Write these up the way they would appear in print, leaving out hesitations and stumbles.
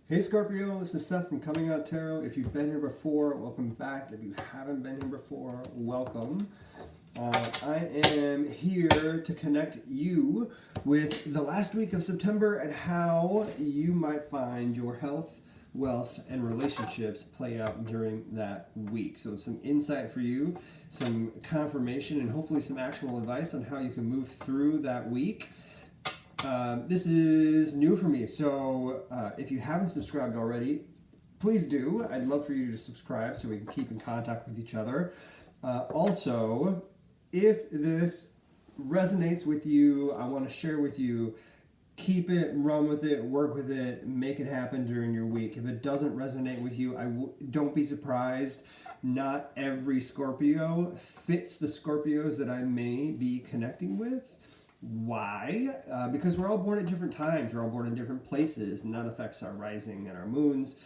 Hey Scorpio, this is Seth from Comingouttarot. If you've been here before, welcome back. If you haven't been here before, welcome. I am here to connect you with the last week of September and how you might find your health, wealth, and relationships play out during that week. So it's some insight for you, some confirmation, and hopefully some actual advice on how you can move through that week. This is new for me, so if you haven't subscribed already, please do. I'd love for you to subscribe so we can keep in contact with each other. Also, if this resonates with you, I want to share with you, keep it, run with it, work with it, make it happen during your week. If it doesn't resonate with you, don't be surprised. Not every Scorpio fits the Scorpios that I may be connecting with. Why? Because we're all born at different times. We're all born in different places, and that affects our rising and our moons,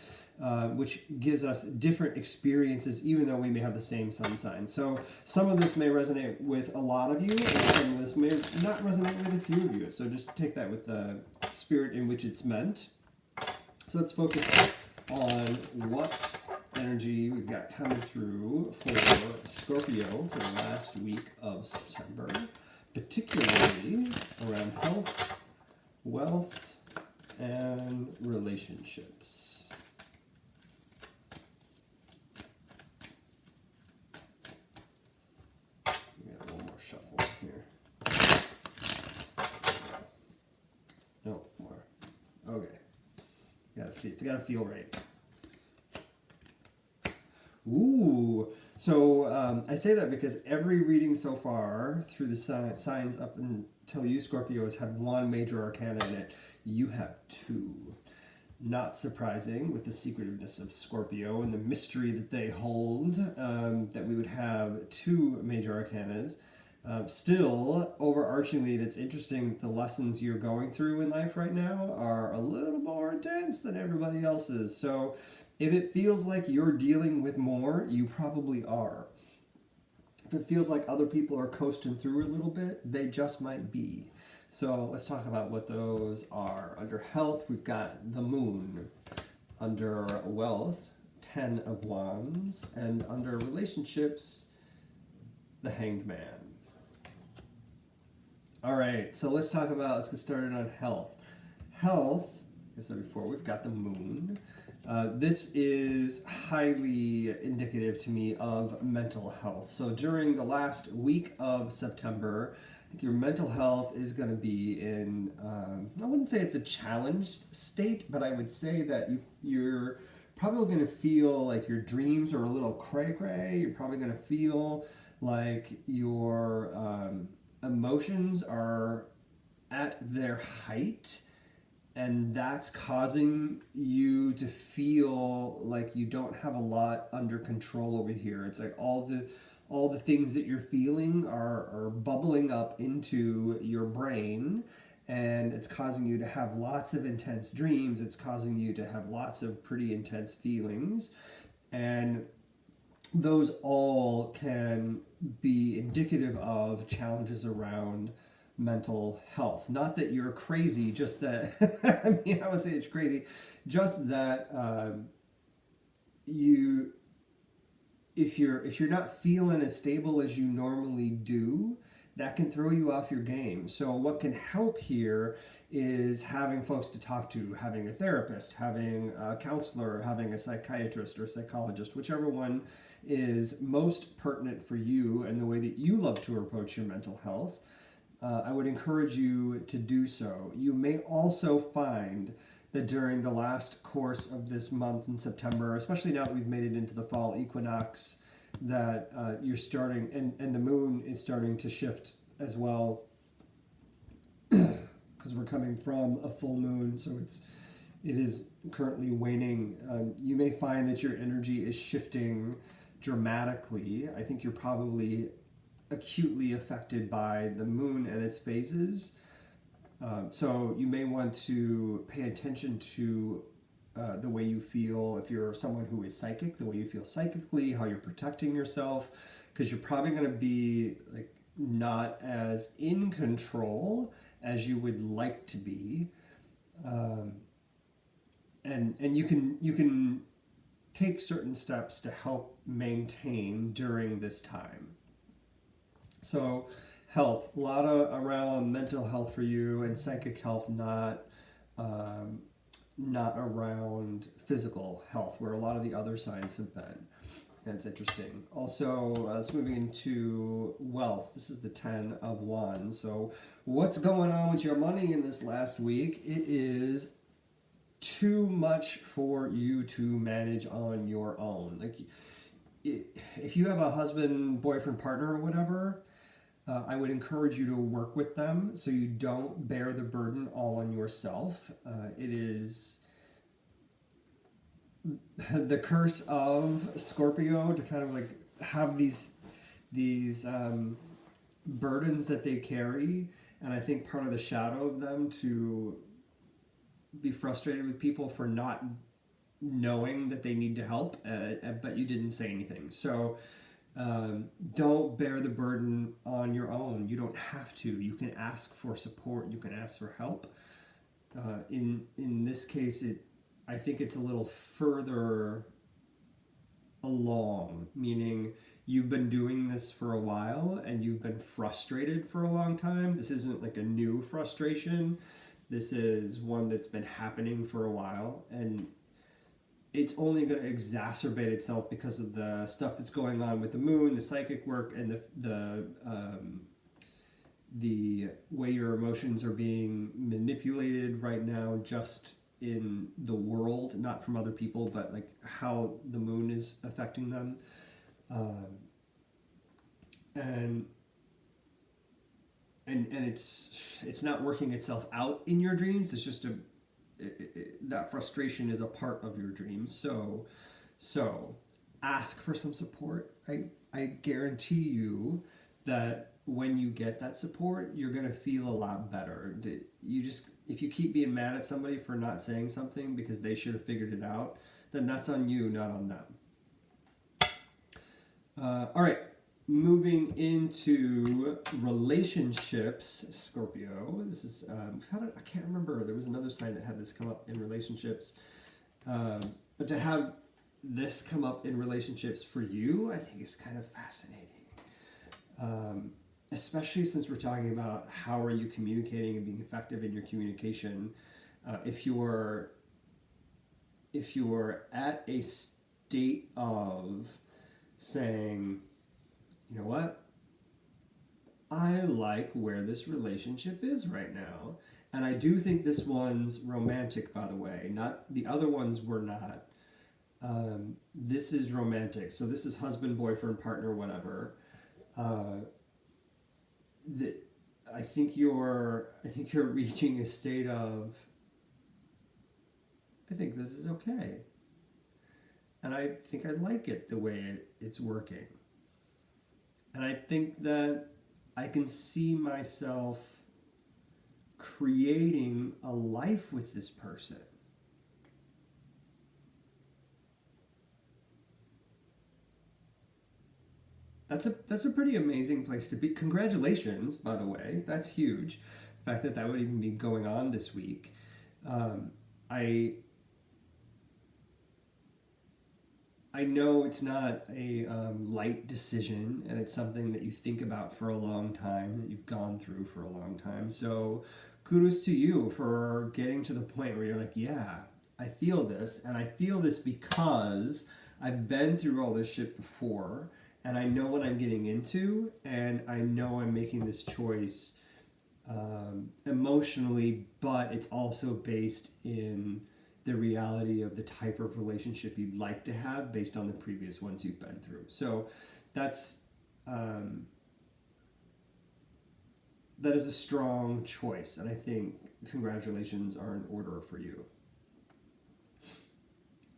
which gives us different experiences, even though we may have the same sun sign. So some of this may resonate with a lot of you, and some of this may not resonate with a few of you. So just take that with the spirit in which it's meant. So let's focus on what energy we've got coming through for Scorpio for the last week of September, particularly around health, wealth, and relationships. We got one more shuffle here. No more. Okay. It's got to feel right. Ooh. So I say that because every reading so far through the signs up until you, Scorpio, has had one major arcana in it. You have two. Not surprising with the secretiveness of Scorpio and the mystery that they hold, that we would have two major arcanas. Still, overarchingly, it's interesting that the lessons you're going through in life right now are a little more intense than everybody else's. So if it feels like you're dealing with more, you probably are. If it feels like other people are coasting through a little bit, they just might be. So let's talk about what those are. Under health, we've got the moon. Under wealth, 10 of wands. And under relationships, the hanged man. All right, so let's get started on health. Health, as I said before, we've got the moon. This is highly indicative to me of mental health. So during the last week of September, I think your mental health is going to be in, I wouldn't say it's a challenged state, but I would say that you're probably going to feel like your dreams are a little cray-cray. You're probably going to feel like your emotions are at their height, and that's causing you to feel like you don't have a lot under control over here. It's like all the things that you're feeling are bubbling up into your brain, and it's causing you to have lots of intense dreams. It's causing you to have lots of pretty intense feelings, and those all can be indicative of challenges around mental health. Not that you're crazy, just that I would say it's crazy, just that if you're not feeling as stable as you normally do, that can throw you off your game. So what can help here is having folks to talk to, having a therapist, having a counselor, having a psychiatrist or psychologist, whichever one is most pertinent for you and the way that you love to approach your mental health. I would encourage you to do so. You may also find that during the last course of this month in September, especially now that we've made it into the fall equinox, that you're starting, and the moon is starting to shift as well, because we're coming from a full moon, so it is currently waning. You may find that your energy is shifting dramatically. I think you're probably acutely affected by the moon and its phases. So you may want to pay attention to the way you feel. If you're someone who is psychic, the way you feel psychically, how you're protecting yourself, because you're probably going to be like not as in control as you would like to be. And and you can take certain steps to help maintain during this time. So health, a lot of around mental health for you, and psychic health, um, not around physical health, where a lot of the other signs have been. That's interesting. Also, let's moving into wealth. This is the 10 of Wands. So what's going on with your money in this last week? It is too much for you to manage on your own. Like, if you have a husband, boyfriend, partner, or whatever, I would encourage you to work with them so you don't bear the burden all on yourself. It is the curse of Scorpio to kind of like have these burdens that they carry, and I think part of the shadow of them to be frustrated with people for not knowing that they need to help, but you didn't say anything. So don't bear the burden on your own. You don't have to. You can ask for support. You can ask for help. In this case, I think it's a little further along, meaning you've been doing this for a while and you've been frustrated for a long time. This isn't like a new frustration. This is one that's been happening for a while, and it's only going to exacerbate itself because of the stuff that's going on with the moon, the psychic work, and the way your emotions are being manipulated right now, just in the world, not from other people, but like how the moon is affecting them. And it's not working itself out in your dreams. It's just that frustration is a part of your dreams. So ask for some support. I guarantee you that when you get that support, you're gonna feel a lot better. If you keep being mad at somebody for not saying something because they should have figured it out, then that's on you, not on them. All right. Moving into relationships, Scorpio. This is I can't remember. There was another sign that had this come up in relationships, but to have this come up in relationships for you, I think is kind of fascinating. Especially since we're talking about how are you communicating and being effective in your communication. If you're at a state of saying, you know what, I like where this relationship is right now. And I do think this one's romantic, by the way. Not the other ones were not. This is romantic. So this is husband, boyfriend, partner, whatever. I think you're reaching a state of, I think this is okay. And I think I like it the way it's working. And I think that I can see myself creating a life with this person. That's a pretty amazing place to be. Congratulations, by the way. That's huge. The fact that would even be going on this week. I know it's not a light decision, and it's something that you think about for a long time, that you've gone through for a long time. So kudos to you for getting to the point where you're like, yeah, I feel this, and I feel this because I've been through all this shit before, and I know what I'm getting into, and I know I'm making this choice emotionally, but it's also based in the reality of the type of relationship you'd like to have based on the previous ones you've been through. So that is a strong choice, and I think congratulations are in order for you.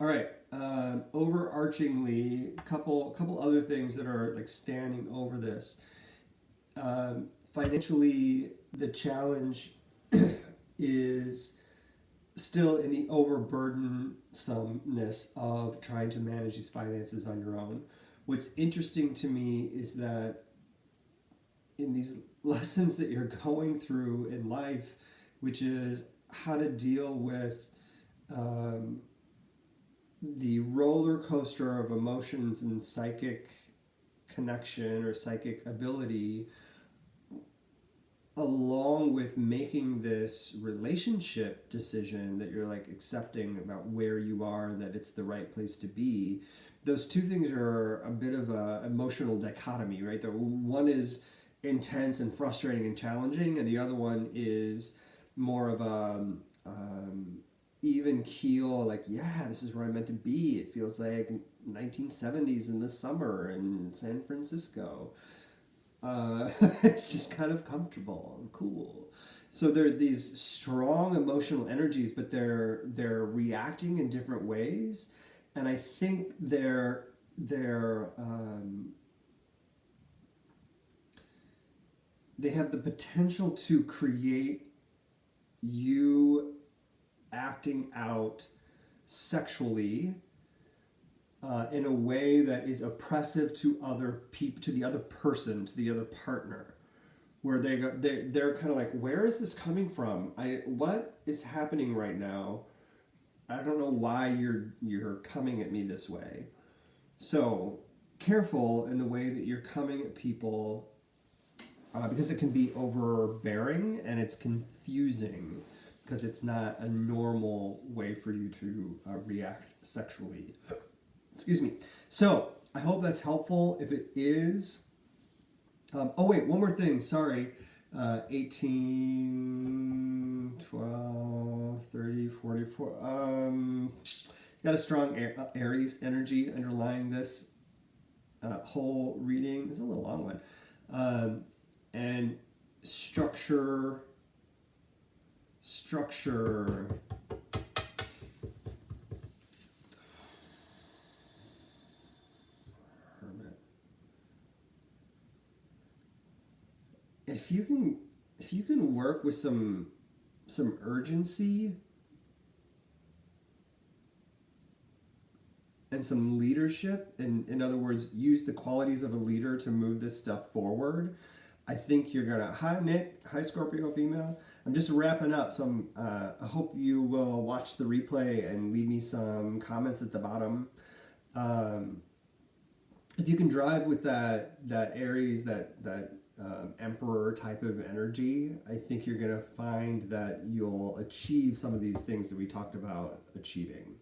All right, overarchingly, couple other things that are like standing over this. Financially, the challenge is still in the overburdensomeness of trying to manage these finances on your own. What's interesting to me is that in these lessons that you're going through in life, which is how to deal with the roller coaster of emotions and psychic connection or psychic ability, along with making this relationship decision that you're like accepting about where you are, that it's the right place to be. Those two things are a bit of a emotional dichotomy, right? The one is intense and frustrating and challenging, and the other one is more of a even keel, like, yeah, this is where I'm meant to be. It feels like 1970s in the summer in San Francisco. It's just kind of comfortable and cool. So there are these strong emotional energies, but they're reacting in different ways, and I think they have the potential to create you acting out sexually in a way that is oppressive to other people, to the other person, to the other partner, where they're kind of like, where is this coming from? What is happening right now? I don't know why you're coming at me this way. So careful in the way that you're coming at people, because it can be overbearing and it's confusing, because it's not a normal way for you to react sexually. Excuse me. So I hope that's helpful. If it is, oh wait, one more thing. Sorry. 18, 12, 30, 44. Got a strong Aries energy underlying this whole reading. It's a little long one. And structure. If you can work with some urgency and some leadership, and in other words, use the qualities of a leader to move this stuff forward, I think you're gonna. Hi Nick, hi Scorpio female. I'm just wrapping up, so I hope you will watch the replay and leave me some comments at the bottom. If you can drive with that Aries, that Emperor type of energy, I think you're gonna find that you'll achieve some of these things that we talked about achieving.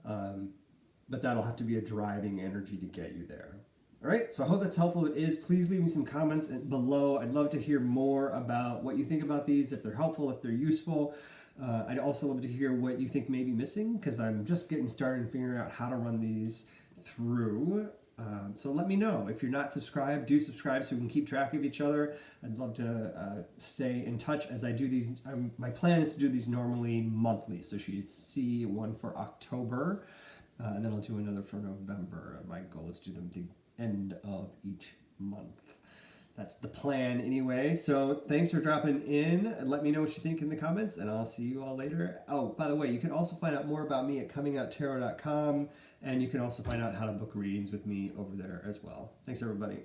But that'll have to be a driving energy to get you there. All right, so I hope that's helpful. It is. Please leave me some comments below. I'd love to hear more about what you think about these, if they're helpful, if they're useful. I'd also love to hear what you think may be missing, because I'm just getting started and figuring out how to run these through. So let me know. If you're not subscribed, do subscribe so we can keep track of each other. I'd love to stay in touch as I do these. My plan is to do these normally monthly, so you should see one for October, and then I'll do another for November. My goal is to do them the end of each month. That's the plan anyway. So thanks for dropping in. Let me know what you think in the comments, and I'll see you all later. Oh, by the way, you can also find out more about me at Comingouttarot.com, and you can also find out how to book readings with me over there as well. Thanks, everybody.